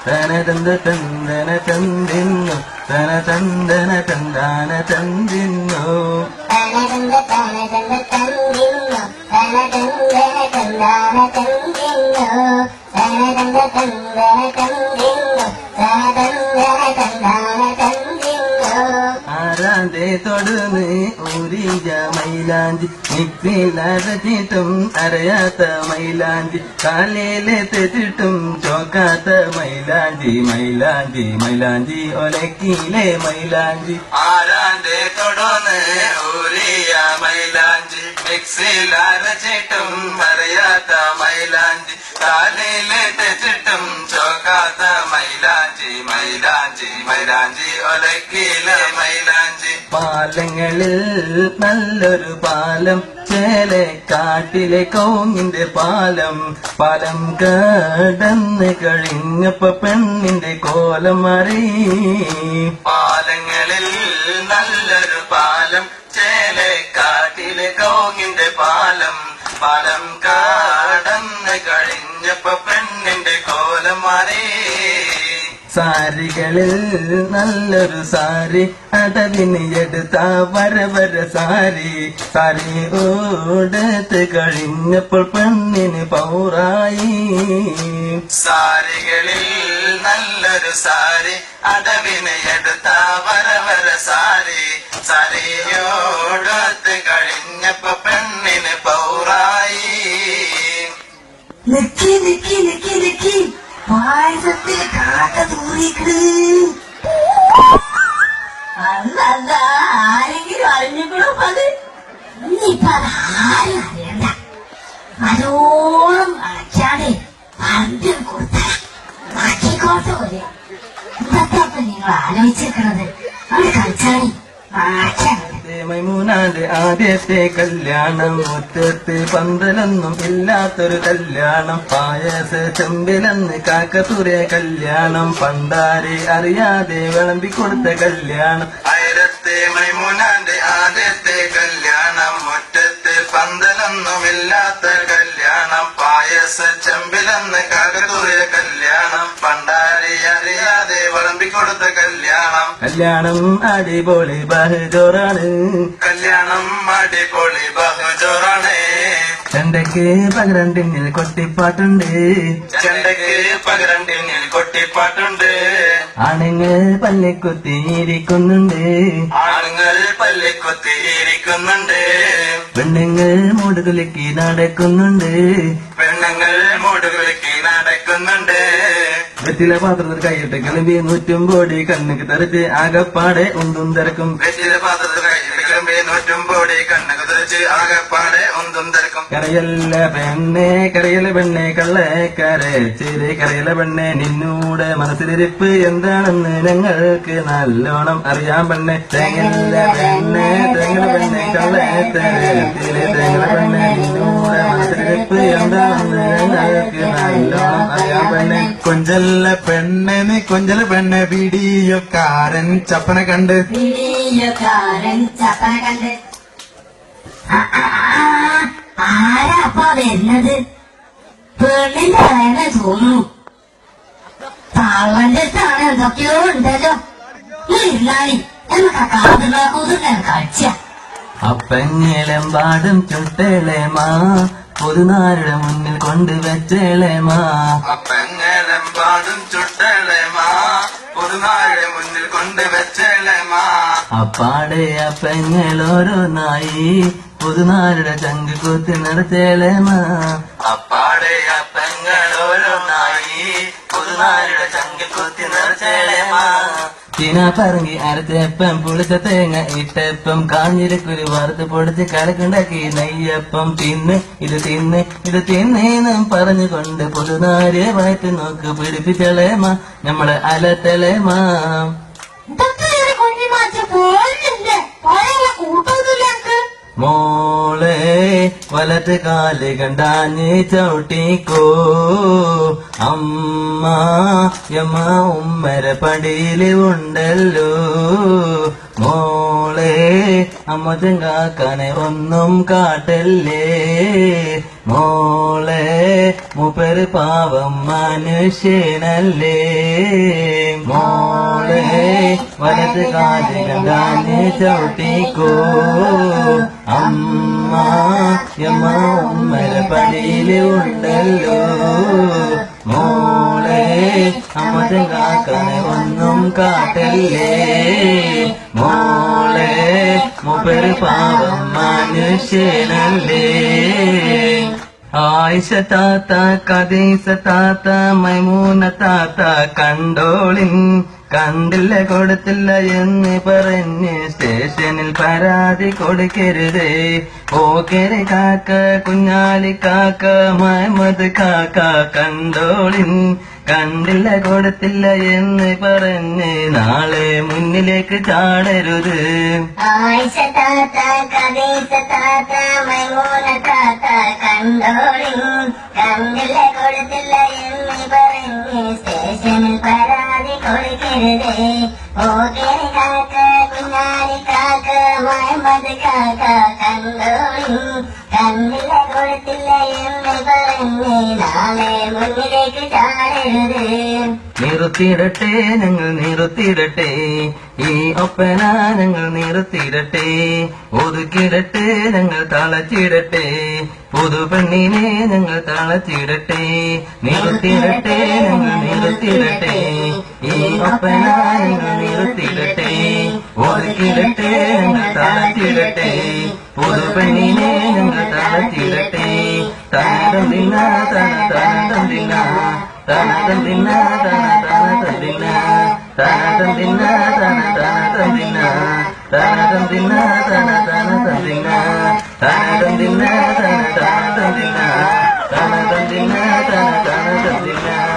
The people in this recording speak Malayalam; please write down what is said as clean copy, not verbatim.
തന തന്ത തന്തന തന്തിന്നു തന തന്തന തന്താന തന്തിന്നു ആരാന്റെ തൊടുന്ന് ഊരിജ മൈലാഞ്ചി മിക്സിയിലരച്ചിട്ടും അറിയാത്ത മൈലാഞ്ചി കാലയിലെ തെറ്റിട്ടും ചോക്കാത്ത മൈലാഞ്ചി മൈലാഞ്ചി മൈലാഞ്ചി ഒലക്കിയിലെ മൈലാഞ്ചി ആരാന്റെ തൊടുന്ന് ഊരിയ മൈലാഞ്ചി മിക്സിയിലരച്ചിട്ടും അറിയാത്ത മൈലാഞ്ചി കാലയിലെ തെറ്റിട്ടും ചോക്കാത്ത മൈലാഞ്ചി മൈലാഞ്ചി മൈലാഞ്ചി ഒലക്കിയിലെ മൈലാഞ്ചി പാലങ്ങളിൽ നല്ലൊരു പാലം ചേലക്കാട്ടിലെ കൗങ്ങിന്റെ പാലം പാലം കടന്ന് കഴിഞ്ഞപ്പോ പെണ്ണിന്റെ കോലം മാറി പാലങ്ങളിൽ നല്ലൊരു പാലം ചേലക്കാട്ടിലെ കൗങ്ങിന്റെ പാലം പാലം കടന്ന് കഴിഞ്ഞപ്പോ പെണ്ണിന്റെ കോലം മാറി സാരികളിൽ നല്ലൊരു സാരി അടവിന് എടുത്ത വര സാരി സാരി ഓടത്ത് കഴിഞ്ഞപ്പോൾ പെണ്ണിന് പൗറായി സാരികളിൽ നല്ലൊരു സാരി അടവിന് എടുത്ത വര സാരി സാരിയോടത്ത് കഴിഞ്ഞപ്പോ പെണ്ണിന് പൗറായി നിക്കി നിക്കി നിക്കി നിക്കി പായസത്തിൽ കാക്ക തൂറിക്കിട് അല്ല ആരെങ്കിലും അറിഞ്ഞിക്കണോ അത് ഇനിയിപ്പൊ അതാരും അറിയണ്ട നല്ലോണം അടച്ചാതെ പണ്ടും കൊടുത്താൽ ആക്കിക്കോട്ടെ പോലെ ഇതൊക്കെ നിങ്ങൾ ആലോചിച്ചിരിക്കണത് അവിടെ കളിച്ചാണി ആക്കിയാണ് മൈമൂനാന്റെ ആദ്യത്തെ കല്യാണം മുറ്റത്ത് പന്തലൊന്നും ഇല്ലാത്തൊരു കല്യാണം പായസ ചെമ്പിലെന്ന് കാക്കത്തൂരെ കല്യാണം പണ്ടാരെ അറിയാതെ വിളമ്പിക്കൊടുത്ത കല്യാണം ആയിരത്തെ മൈമൂനാന്റെ ആദ്യത്തെ കല്യാണം മുറ്റത്ത് പന്തലൊന്നും ഇല്ലാത്ത കല്യാണം പായസ ചെമ്പിലെന്ന് കാക്കത്തൂരെ കല്യാണം പണ്ടാരെ അറിയാതെ വിളമ്പിക്കൊടുത്ത കല്യാണം കല്യാണം അടിപൊളി ബഹജോറാണ് കല്യാണം അടിപൊളി ബഹജോറാണ് ചെണ്ടയ്ക്ക് പകരണ്ടിന്നിൽ കൊട്ടിപ്പാട്ടുണ്ട് ചെണ്ടയ്ക്ക് പകരണ്ടിന്നിൽ കൊട്ടിപ്പാട്ടുണ്ട് ആണുങ്ങൾ പല്ലിക്കുത്തിയിരിക്കുന്നുണ്ട് ആണുങ്ങൾ പല്ലിക്കുത്തിയിരിക്കുന്നുണ്ട് പെണ്ണുങ്ങൾ മൂടുകുലുക്കി നടക്കുന്നുണ്ട് പെണ്ണുങ്ങൾ മൂടുകുലുക്കി നടക്കുന്നുണ്ട് വെറ്റില പാത്രത്തിൽ കൈയിട്ട് കിളമ്പി 100 കോടി കണ്ണുക്ക് തെറിച്ച് ആകപ്പാടെ ഉന്തും തിരക്കും വെറ്റില പാത്രത്തിൽ കൈയിട്ട് കിളമ്പി 100 കോടി കണ്ണുക്ക് തെറിച്ച് ആകപ്പാടെ ഉന്തും തിരക്കും കരയല്ല പെണ്ണെ കള്ളക്കരച്ചിരി കരയല പെണ്ണെ നിന്നൂടെ മനസ്സിലിരിപ്പ് എന്താണെന്ന് ഞങ്ങൾക്ക് നല്ലോണം അറിയാൻ പെണ്ണെ തേങ്ങല പെണ്ണെ കള്ളക്കരച്ചിരി തേങ്ങല പെണ്ണെ നിന്നൂടെ മനസ്സിലിരിപ്പ് എന്താണെന്ന് ഞങ്ങൾക്ക് നല്ലോണം അറിയാൻ പെണ്ണെ കൊഞ്ചല്ല പെണ്ണെ നീ കൊഞ്ചല പെണ്ണെ വീഡിയോക്കാരൻ ചപ്പനെ കണ്ട് ആരാ അപ്പ വരുന്നത് പെണ്ണിന്റെ വേണ തോന്നുന്നു തള്ളന്റെ അടുത്താണ് എന്തൊക്കെയോ ഉണ്ടല്ലോ ഇരുന്നാളി നമുക്ക് ആ കാതുള്ള കാഴ്ച അപ്പഞ്ഞിലമ്പാടും ചുട്ടേളേമാ പൊതുനാരുടെ മുന്നിൽ കൊണ്ടുവച്ചേളേമാ അപ്പഞ്ഞിലമ്പാടും ചുട്ടേളേമാ പൊതുനാരുടെ മുന്നിൽ കൊണ്ടുവച്ചേളേമാ അപ്പാടെ അപ്പങ്ങൾ ഓരോന്നായി പൊതുനാരുടെ ചങ്ക് കുത്തി നടത്തേളേമാ അപ്പാടെ അപ്പങ്ങൾ ഓരോന്നായി പൊതുനാരുടെ ചങ്ക് കുത്തി നടത്തേളേമാ ചീന പറങ്ങി അരച്ചപ്പം പുളിച്ച തേങ്ങ ഇട്ടപ്പം കാഞ്ഞിരക്കുരു വറുത്ത് പൊടിച്ച് കലക്കുണ്ടാക്കി നെയ്യപ്പം തിന്ന് ഇത് തിന്നേന്നും പറഞ്ഞുകൊണ്ട് പൊതുനാരെ വയറ്റ് നോക്ക് പിടിപ്പിച്ചളേമാ നമ്മള് അലത്തലേമാ മോളെ വലത്ത് കാല് കണ്ടാഞ്ഞ് ചവിട്ടിക്കോ അമ്മ യമ്മ ഉമ്മര പടിയില് ഉണ്ടല്ലോ മോളെ അമ്മ ചെങ്കാക്കനെ ഒന്നും കാട്ടല്ലേ മോളെ മൂപ്പര് പാവം മനുഷ്യനല്ലേ മോളെ വലത് കാല് കണ്ടാന് ചവിട്ടിക്കോ അമ്മ യമ്മ ഉമ്മര പടിയില് ഉണ്ടല്ലോ മോളെ അമ്മത്തെ കാക്കനെ ഒന്നും കാട്ടല്ലേ മോളെ മൂപ്പര് പാവം മനുഷ്യനല്ലേ ആയിഷ താത്ത കദീസ താത്ത മൈമൂന താത്ത കണ്ടോളിൻ കണ്ടില്ല കൊടുത്തില്ല എന്ന് പറഞ്ഞ് സ്റ്റേഷനിൽ പരാതി കൊടുക്കരുതേ പോക്കര് കാക്ക കുഞ്ഞാലി കാക്ക മുഹമ്മദ് കാക്ക കണ്ടോളിൻ കണ്ടില്ല കൊടുത്തില്ല എന്ന് പറഞ്ഞ് നാളെ മുന്നിലേക്ക് ചാടരുത് ആയിഷ താത്ത കദീസ താത്ത മൈമൂന താത്ത കണ്ടോളിൻ കണ്ടില്ല കൊടുത്തില്ല എന്ന് പറഞ്ഞ് സ്റ്റേഷനിൽ പരാതി കൊടുക്കരുതേ പോകേരി കാക്ക കുഞ്ഞാലി കാക്ക മുഹമ്മദ് കാക്ക കണ്ടോളിൻ കണ്ടില്ല കൊടുത്തില്ല എന്ന് പറഞ്ഞ് നാളെ മുന്നിലേക്ക് ചാടരുത് നിർത്തിയിടട്ടെ ഞങ്ങൾ നിർത്തിയിടട്ടെ ഈ ഒപ്പന ഞങ്ങൾ നിർത്തിയിടട്ടെ ഒതുക്കിയിടട്ടെ ഞങ്ങൾ തളച്ചിടട്ടെ പുതുപെണ്ണിനെ ഞങ്ങൾ തളച്ചിടട്ടെ നിർത്തിയിടട്ടെ ഞങ്ങൾ നിർത്തിയിടട്ടെ ഈ ഒപ്പന ഞങ്ങൾ നിർത്തിയിടട്ടെ ഒതുക്കിയിടട്ടെ ഞങ്ങൾ തളച്ചിടട്ടെ പുതുപെണ്ണിനെ ഞങ്ങൾ തളച്ചിടട്ടെ തനതന്തിന തനതന്തിന തനതന്തിന തനതന്തിന തനതന്തിന തനതന്തിന തനതന്തിന തനതന്തിന തനതന്തിന തനതന്തിന തനതന്തിന തനതന്തിന